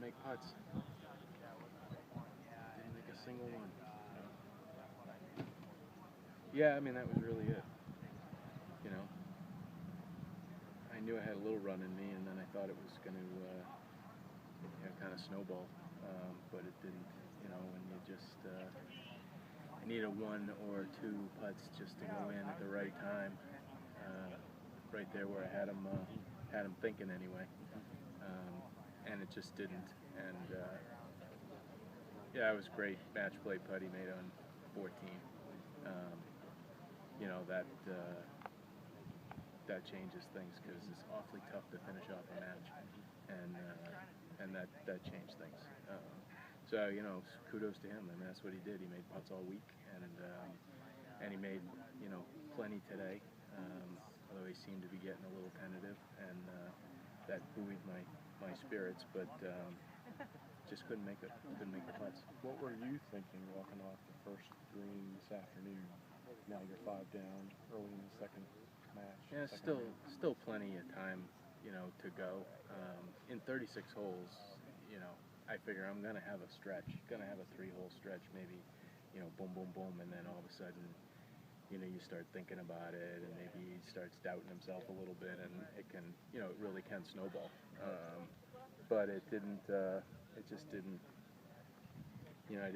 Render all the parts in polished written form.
make putts. Didn't make a single one. Yeah, I mean, that was really it. You know, I knew I had a little run in me, and then I thought it was going to kind of snowball, but it didn't. You know, when you just I needed one or two putts just to go in at the right time, right there where I had him thinking anyway, and it just didn't. And yeah, it was great match play putt he made on 14. You know, that changes things because it's awfully tough to finish off a match, and that changed things. So you know, kudos to him. I mean, that's what he did. He made putts all week, and he made plenty today. Although he seemed to be getting a little tentative, and that buoyed my spirits, but just couldn't make the putts. What were you thinking walking off the first green this afternoon? Now you're 5 down early in the second match. Yeah, still plenty of time, to go. In 36 holes, I figure I'm gonna have a stretch, gonna have a 3-hole stretch, maybe, boom, boom, boom, and then all of a sudden, you start thinking about it, and maybe he starts doubting himself a little bit, and it can, it really can snowball. But it didn't. It just didn't. I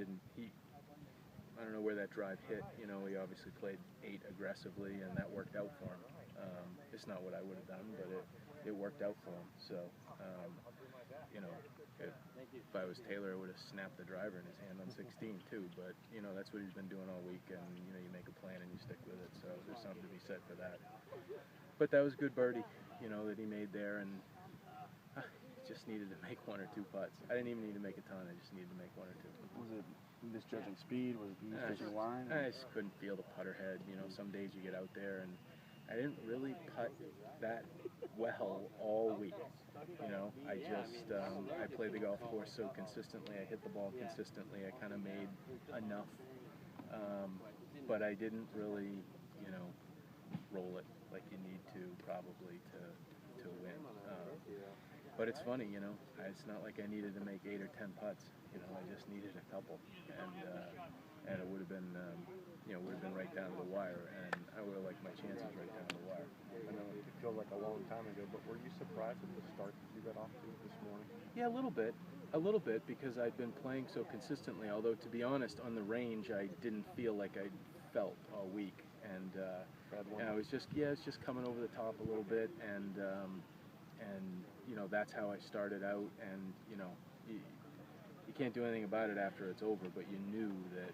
don't know where that drive hit. He obviously played 8 aggressively, and that worked out for him. It's not what I would have done, but it worked out for him. So, if I was Taylor, I would have snapped the driver in his hand on 16 too. But that's what he's been doing all week, and you make a plan and you stick with it. So there's something to be said for that. But that was a good birdie, that he made there, and just needed to make 1 or 2 putts. I didn't even need to make a ton. I just needed to make 1 or 2. Was it misjudging speed? Was it misjudging line? I just couldn't feel the putter head. Some days you get out there, and I didn't really putt that well all week. I just I played the golf course so consistently. I hit the ball consistently. I kind of made enough, but I didn't really, roll it like you need to probably to win. But it's funny, it's not like I needed to make 8 or 10 putts. I just needed a couple, and it would have been, would have been right down to the wire, and I would have liked my chances right down to the wire. I know it feels like a long time ago, but were you surprised at the start that you got off to this morning? Yeah, a little bit, because I'd been playing so consistently. Although, to be honest, on the range, I didn't feel like I felt all week, and I was just it's just coming over the top a little bit, and that's how I started out, and you can't do anything about it after it's over, but you knew that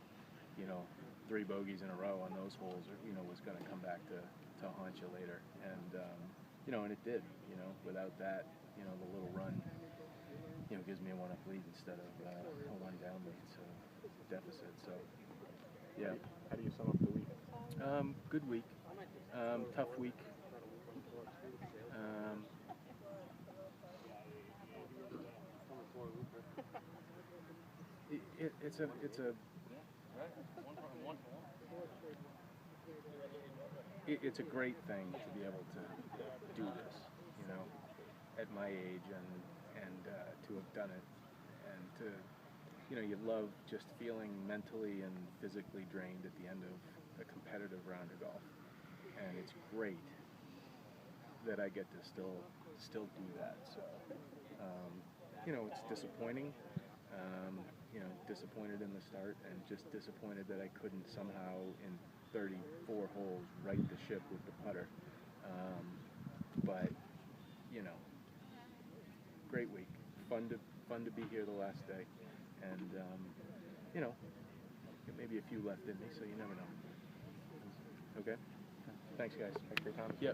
3 bogeys in a row on those holes was going to come back to haunt you later, and and it did. Without that, the little run gives me a 1-up lead instead of a 1 down lead, so deficit. So yeah. How do you sum up the week? Good week. Tough week. It's a great thing to be able to do this, at my age, and to have done it, and to, you love just feeling mentally and physically drained at the end of a competitive round of golf, and it's great that I get to still do that. So, it's disappointing. Disappointed in the start, and just disappointed that I couldn't somehow in 34 holes right the ship with the putter. But great week. Fun to be here the last day, and maybe a few left in me, so you never know. Okay. Thanks, guys. Thanks for your time. Yeah.